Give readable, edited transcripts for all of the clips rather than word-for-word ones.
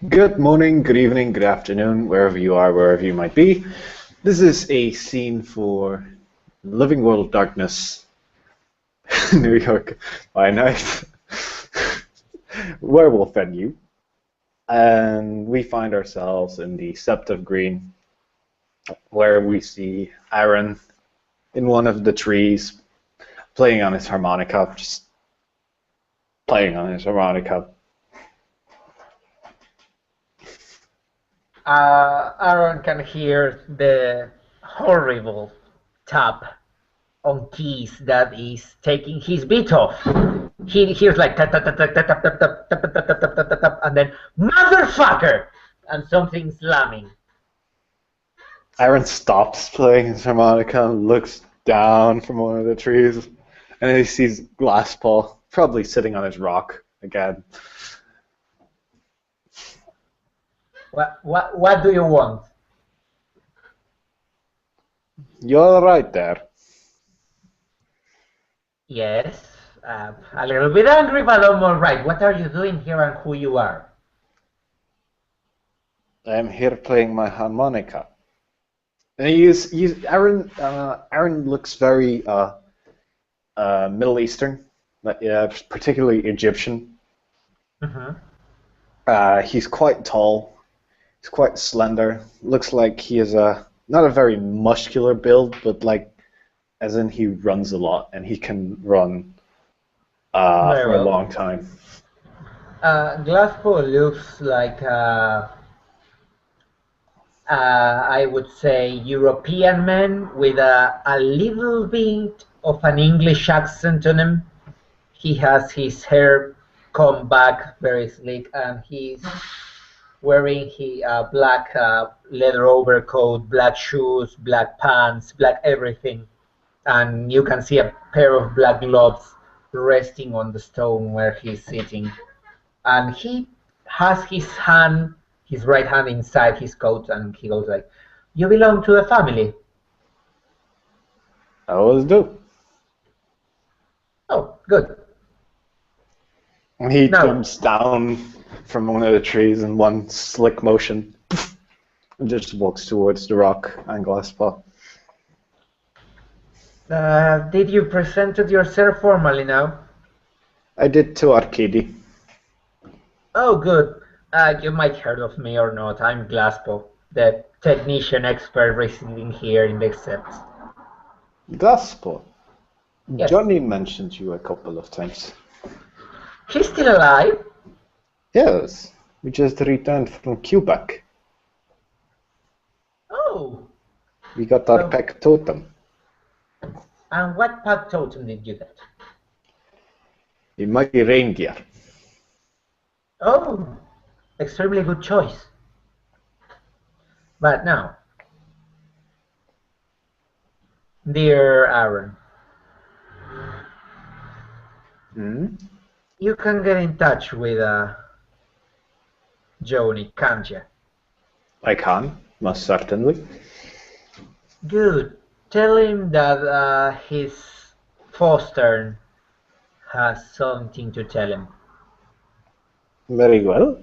Good morning, good evening, good afternoon, wherever you are, wherever you might be. This is a scene for Living World Darkness, New York by night, werewolf venue. And we find ourselves in the Sept of Green, where we see Aaron in one of the trees playing on his harmonica, just playing on his harmonica. Aaron can hear the horrible tap on keys that is taking his beat off. He hears like tap tap tap tap tap tap tap tap tap tap tap tap tap tap, and then motherfucker, and something slamming. Aaron stops playing his harmonica and looks down from one of the trees, and then he sees Glasspaw probably sitting on his rock again. What do you want? You're right there. Yes, a little bit angry, but I'm all right. What are you doing here and who you are? I'm here playing my harmonica. And Aaron. Aaron looks very Middle Eastern, particularly Egyptian. He's quite tall. He's quite slender. Looks like he is not a very muscular build, but like, as in he runs a lot and he can run for a long time. Glasspaw looks like I would say European man with a little bit of an English accent on him. He has his hair combed back very slick, and he's wearing black leather overcoat, black shoes, black pants, black everything. And you can see a pair of black gloves resting on the stone where he's sitting. And he has his right hand inside his coat, and he goes like, "You belong to the family." I always do. Oh, good. And he jumps down from one of the trees in one slick motion and just walks towards the rock and Glasspaw. Did you present yourself formally now? I did to Arcady. Oh, good. You might heard of me or not. I'm Glasspaw, the technician expert residing here in the Sept. Glasspaw? Yes. Johnny mentioned you a couple of times. He's still alive? Yes. We just returned from Quebec. Oh. We got our pack totem. And what pack totem did you get? A mighty reindeer. Oh, extremely good choice. But now, dear Aaron, you can get in touch with Joni, can't you? I can, most certainly. Good. Tell him that his foster has something to tell him. Very well.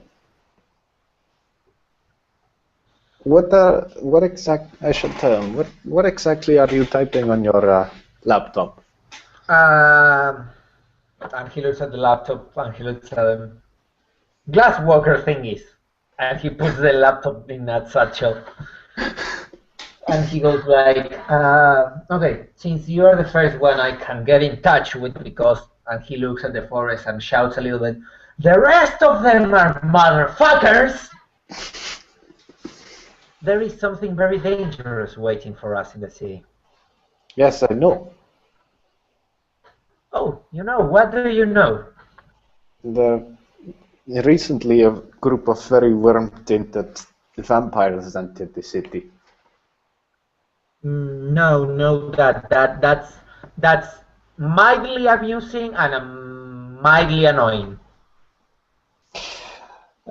What exactly? I should tell him. What exactly are you typing on your laptop? And he looks at the laptop and he looks at him. Glasswalker thingies. And he puts the laptop in that satchel. And he goes like, okay, since you are the first one I can get in touch with, because, and he looks at the forest and shouts a little bit, the rest of them are motherfuckers! There is something very dangerous waiting for us in the city. Yes, I know. Oh, you know, what do you know? Recently a group of very worm-tinted vampires entered the city. No, that's mildly amusing and mildly annoying.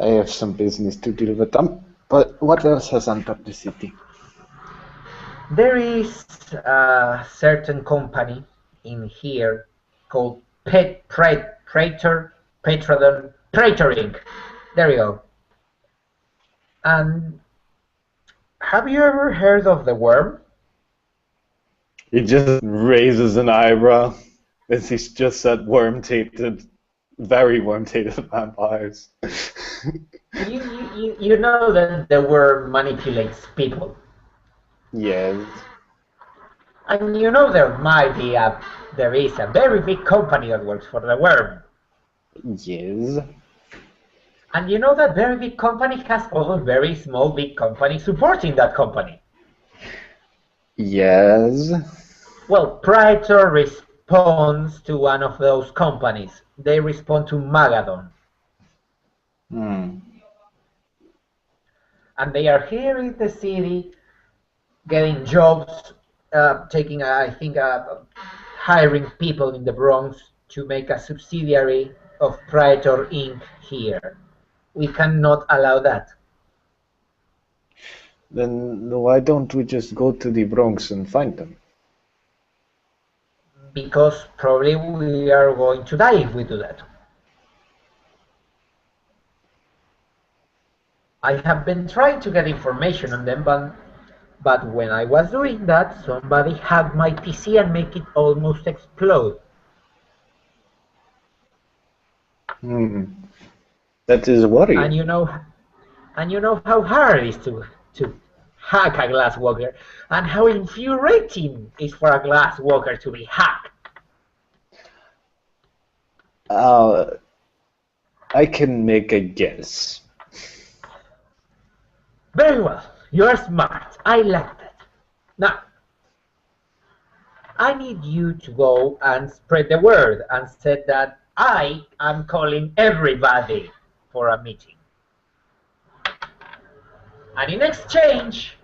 I have some business to deal with them, but what else has entered the city? There is a certain company in here called Praetor Inc. There you go. And have you ever heard of the worm? He just raises an eyebrow as he's just said worm-tainted, very worm-tainted vampires. You know that the worm manipulates people. Yes. And you know there is a very big company that works for the worm. Yes. And you know that very big company has other very small big company supporting that company. Yes. Well, Praetor responds to one of those companies. They respond to Magadon. Hmm. And they are here in the city getting jobs, taking, I think, hiring people in the Bronx to make a subsidiary of Praetor Inc. here. We cannot allow that. Then why don't we just go to the Bronx and find them? Because probably we are going to die if we do that. I have been trying to get information on them, but when I was doing that, somebody hacked my PC and make it almost explode. Hmm. That is And worrying. you know how hard it is to hack a glass walker, and how infuriating it is for a glass walker to be hacked. Uh, I can make a guess. Very well, you're smart. I like that. Now, I need you to go and spread the word and say that I am calling everybody for a meeting. And in exchange,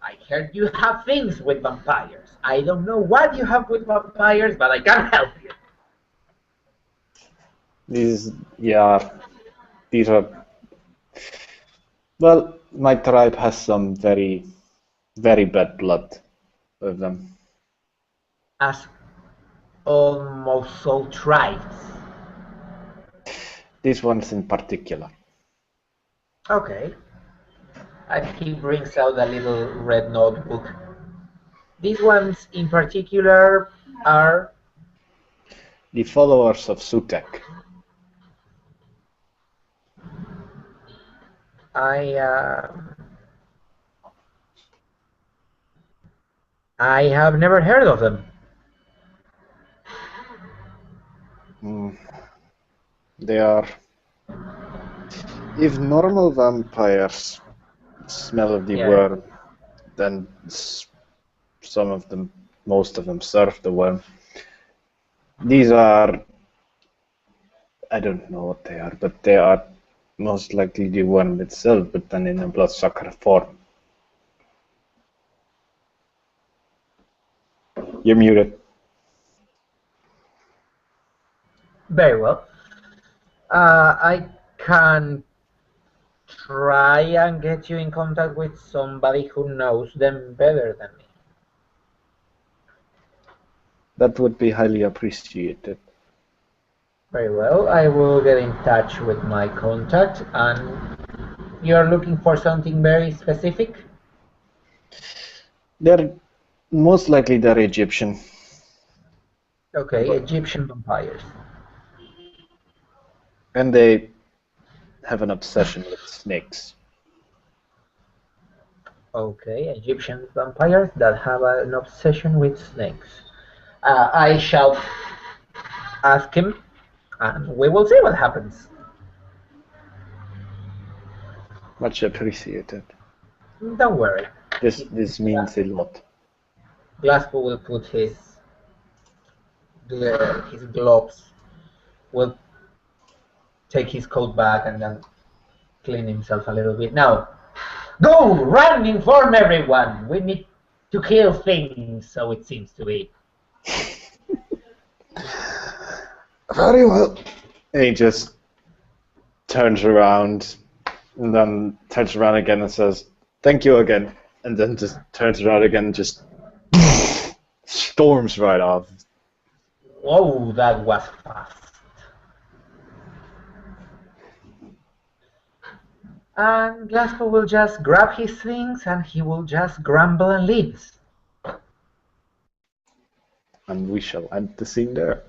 I heard you have things with vampires. I don't know what you have with vampires, but I can help you. These, yeah, these are. Well, my tribe has some very, very bad blood with them. As almost all tribes. These ones in particular. Okay. And he brings out a little red notebook. These ones in particular are The followers of Sutek. I I have never heard of them. They are. If normal vampires smell of the Yeah. worm, then some of them, most of them, serve the worm. These are. I don't know what they are, but they are most likely the worm itself, but then in a bloodsucker form. You're muted. Very well. I can try and get you in contact with somebody who knows them better than me. That would be highly appreciated. Very well. I will get in touch with my contact. And you're looking for something very specific? They're most likely they're Egyptian. Okay, But Egyptian vampires. and they have an obsession with snakes. Okay, Egyptian vampires that have an obsession with snakes. I shall ask him, and we will see what happens. Much appreciated. Don't worry. This means a lot. Glasspool will put his gloves, will take his coat back, and then clean himself a little bit. Now, go, run, inform everyone. We need to kill things, so it seems to be. Very well. And he just turns around and then turns around again and says, "Thank you again." And then just turns around again and just storms right off. Oh, that was fast. And Glasspaw will just grab his things and he will just grumble and leaves. And we shall end the scene there.